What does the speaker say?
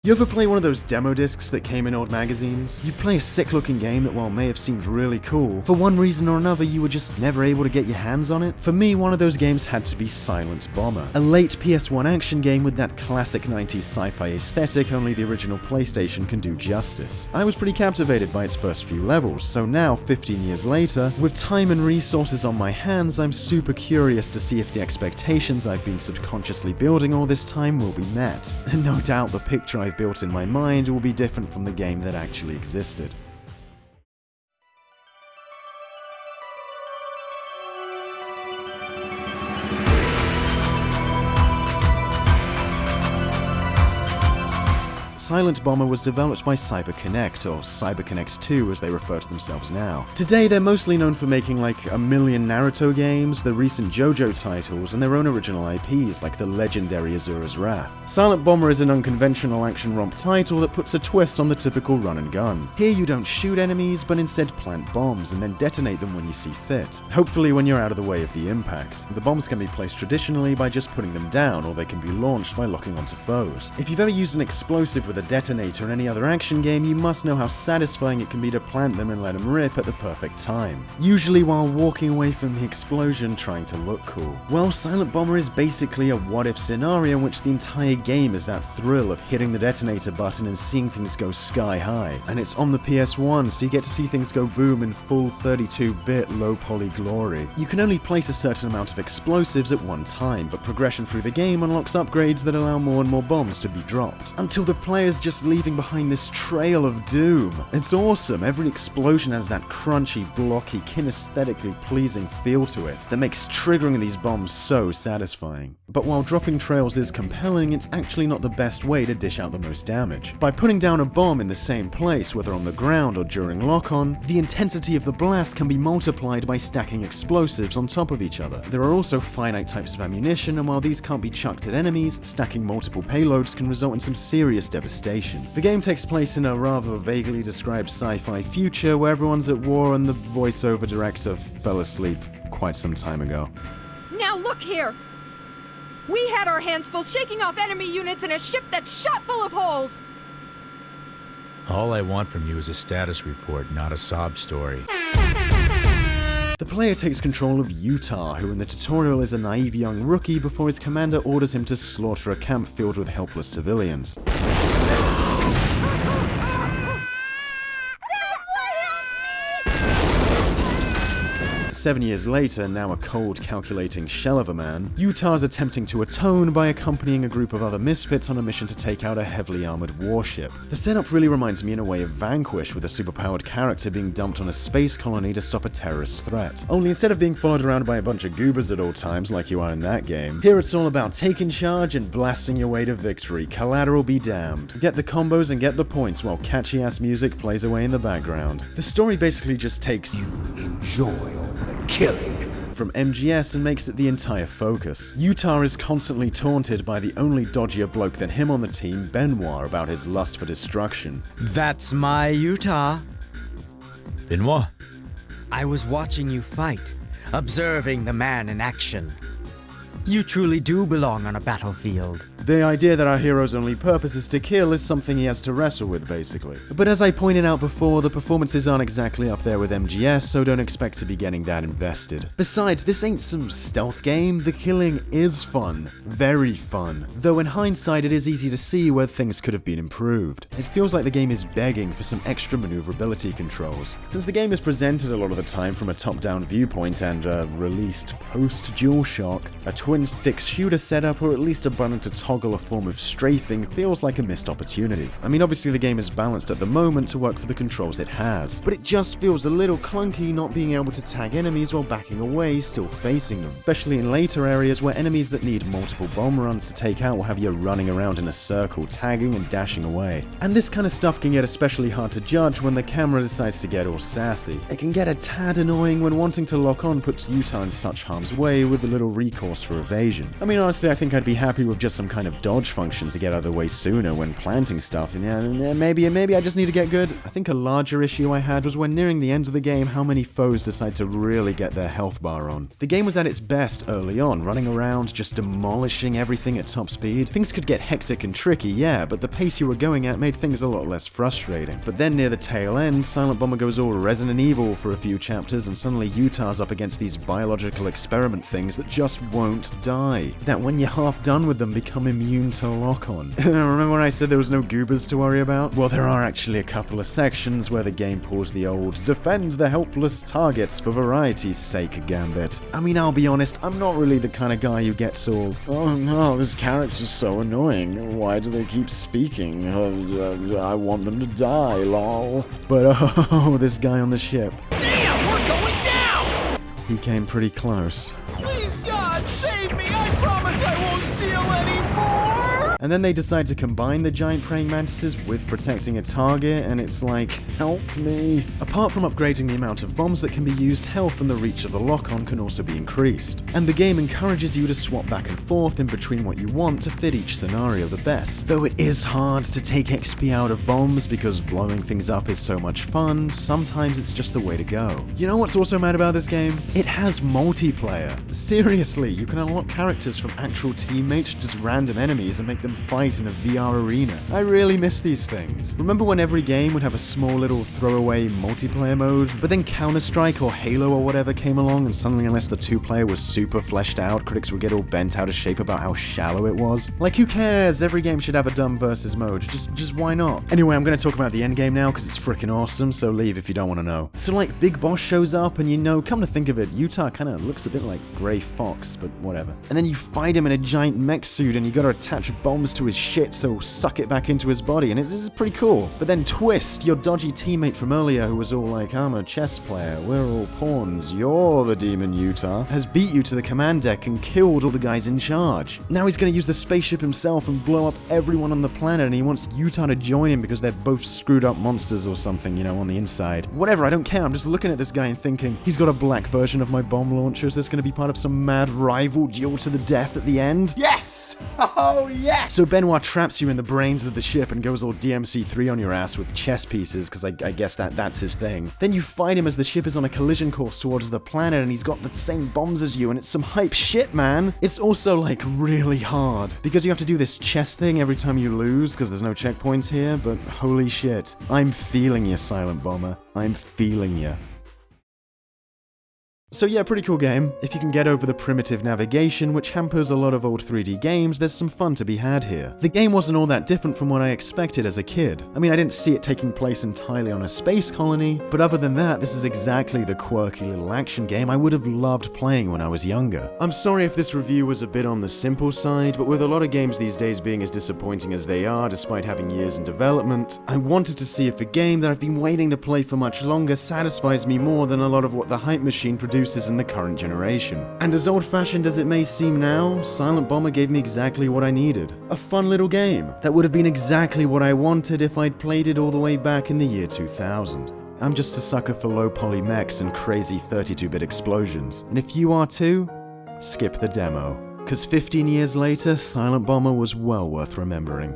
You ever play one of those demo discs that came in old magazines? You'd play a sick-looking game that while may have seemed really cool, for one reason or another you were just never able to get your hands on it? For me, one of those games had to be Silent Bomber, a late PS1 action game with that classic 90s sci-fi aesthetic only the original PlayStation can do justice. I was pretty captivated by its first few levels, so now, 15 years later, with time and resources on my hands, I'm super curious to see if the expectations I've been subconsciously building all this time will be met. And no doubt the picture I've built in my mind will be different from the game that actually existed. Silent Bomber was developed by CyberConnect, or CyberConnect 2 as they refer to themselves now. Today they're mostly known for making like a million Naruto games, the recent JoJo titles, and their own original IPs like the legendary Asura's Wrath. Silent Bomber is an unconventional action romp title that puts a twist on the typical run and gun. Here you don't shoot enemies, but instead plant bombs and then detonate them when you see fit, hopefully when you're out of the way of the impact. The bombs can be placed traditionally by just putting them down, or they can be launched by locking onto foes. If you've ever used an explosive with a detonator in any other action game, you must know how satisfying it can be to plant them and let them rip at the perfect time, usually while walking away from the explosion trying to look cool. Well, Silent Bomber is basically a what-if scenario in which the entire game is that thrill of hitting the detonator button and seeing things go sky high. And it's on the PS1, so you get to see things go boom in full 32-bit low-poly glory. You can only place a certain amount of explosives at one time, but progression through the game unlocks upgrades that allow more and more bombs to be dropped, until the player's just leaving behind this trail of doom. It's awesome. Every explosion has that crunchy, blocky, kinesthetically pleasing feel to it that makes triggering these bombs so satisfying. But while dropping trails is compelling, it's actually not the best way to dish out the most damage. By putting down a bomb in the same place, whether on the ground or during lock-on, the intensity of the blast can be multiplied by stacking explosives on top of each other. There are also finite types of ammunition, and while these can't be chucked at enemies, stacking multiple payloads can result in some serious devastation. The game takes place in a rather vaguely described sci-fi future where everyone's at war and the voiceover director fell asleep quite some time ago. Now look here! We had our hands full shaking off enemy units in a ship that's shot full of holes! All I want from you is a status report, not a sob story. The player takes control of Utah, who in the tutorial is a naive young rookie before his commander orders him to slaughter a camp filled with helpless civilians. 7 years later, now a cold, calculating shell of a man, Utah's attempting to atone by accompanying a group of other misfits on a mission to take out a heavily armored warship. The setup really reminds me in a way of Vanquish, with a superpowered character being dumped on a space colony to stop a terrorist threat. Only instead of being followed around by a bunch of goobers at all times like you are in that game, here it's all about taking charge and blasting your way to victory, collateral be damned. Get the combos and get the points while catchy-ass music plays away in the background. The story basically just takes You enjoy all the killing from MGS and makes it the entire focus. Utah is constantly taunted by the only dodgier bloke than him on the team, Benoit, about his lust for destruction. That's my Utah. Benoit? I was watching you fight, observing the man in action. You truly do belong on a battlefield. The idea that our hero's only purpose is to kill is something he has to wrestle with, basically. But as I pointed out before, the performances aren't exactly up there with MGS, so don't expect to be getting that invested. Besides, this ain't some stealth game. The killing is fun. Very fun. Though in hindsight, it is easy to see where things could have been improved. It feels like the game is begging for some extra maneuverability controls. Since the game is presented a lot of the time from a top-down viewpoint and released post-DualShock, a twin-stick shooter setup, or at least a button to toggle a form of strafing, feels like a missed opportunity. I mean, obviously the game is balanced at the moment to work for the controls it has, but it just feels a little clunky not being able to tag enemies while backing away, still facing them, especially in later areas where enemies that need multiple bomb runs to take out will have you running around in a circle, tagging and dashing away. And this kind of stuff can get especially hard to judge when the camera decides to get all sassy. It can get a tad annoying when wanting to lock on puts Utah in such harm's way with a little recourse for evasion. I mean, honestly, I think I'd be happy with just some kind kind of dodge function to get out of the way sooner when planting stuff, and yeah, maybe I just need to get good. I think a larger issue I had was when nearing the end of the game, how many foes decide to really get their health bar on. The game was at its best early on, running around, just demolishing everything at top speed. Things could get hectic and tricky, yeah, but the pace you were going at made things a lot less frustrating. But then near the tail end, Silent Bomber goes all Resident Evil for a few chapters, and suddenly Utah's up against these biological experiment things that just won't die. That when you're half done with them, become immune to lock-on. Remember when I said there was no goobers to worry about? Well, there are actually a couple of sections where the game pulls the old defend the helpless targets for variety's sake gambit. I mean, I'll be honest, I'm not really the kind of guy who gets all, oh no, this character's so annoying, why do they keep speaking? I want them to die, lol. But oh, this guy on the ship. Damn, we're going down! He came pretty close. Please, God, save me! I promise I won't steal any more! And then they decide to combine the giant praying mantises with protecting a target, and it's like, help me. Apart from upgrading the amount of bombs that can be used, health and the reach of the lock-on can also be increased. And the game encourages you to swap back and forth in between what you want to fit each scenario the best. Though it is hard to take XP out of bombs because blowing things up is so much fun, sometimes it's just the way to go. You know what's also mad about this game? It has multiplayer. Seriously, you can unlock characters from actual teammates, just random enemies, and make them fight in a VR arena. I really miss these things. Remember when every game would have a small little throwaway multiplayer mode, but then Counter-Strike or Halo or whatever came along, and suddenly unless the two-player was super fleshed out, critics would get all bent out of shape about how shallow it was? Like, who cares? Every game should have a dumb versus mode. Just why not? Anyway, I'm gonna talk about the endgame now because it's freaking awesome, so leave if you don't want to know. So like, Big Boss shows up and come to think of it, Utah kind of looks a bit like Gray Fox, but whatever. And then you fight him in a giant mech suit and you gotta attach bombs to his shit so suck it back into his body, and this is pretty cool. But then Twist, your dodgy teammate from earlier who was all like, I'm a chess player, we're all pawns, you're the demon Utah, has beat you to the command deck and killed all the guys in charge. Now he's gonna use the spaceship himself and blow up everyone on the planet, and he wants Utah to join him because they're both screwed up monsters or something, on the inside. Whatever, I don't care, I'm just looking at this guy and thinking, he's got a black version of my bomb launcher, is this gonna be part of some mad rival duel to the death at the end? Yes! Oh, yes! So Benoit traps you in the brains of the ship and goes all DMC3 on your ass with chess pieces, because I guess that's his thing. Then you fight him as the ship is on a collision course towards the planet and he's got the same bombs as you, and it's some hype shit, man. It's also like really hard, because you have to do this chess thing every time you lose, because there's no checkpoints here, but holy shit. I'm feeling you, Silent Bomber. I'm feeling you. So yeah, pretty cool game. If you can get over the primitive navigation, which hampers a lot of old 3D games, there's some fun to be had here. The game wasn't all that different from what I expected as a kid. I mean, I didn't see it taking place entirely on a space colony, but other than that, this is exactly the quirky little action game I would have loved playing when I was younger. I'm sorry if this review was a bit on the simple side, but with a lot of games these days being as disappointing as they are despite having years in development, I wanted to see if a game that I've been waiting to play for much longer satisfies me more than a lot of what the hype machine produces in the current generation. And as old-fashioned as it may seem now, Silent Bomber gave me exactly what I needed. A fun little game that would have been exactly what I wanted if I'd played it all the way back in the year 2000. I'm just a sucker for low-poly mechs and crazy 32-bit explosions, and if you are too, skip the demo. 'Cause 15 years later, Silent Bomber was well worth remembering.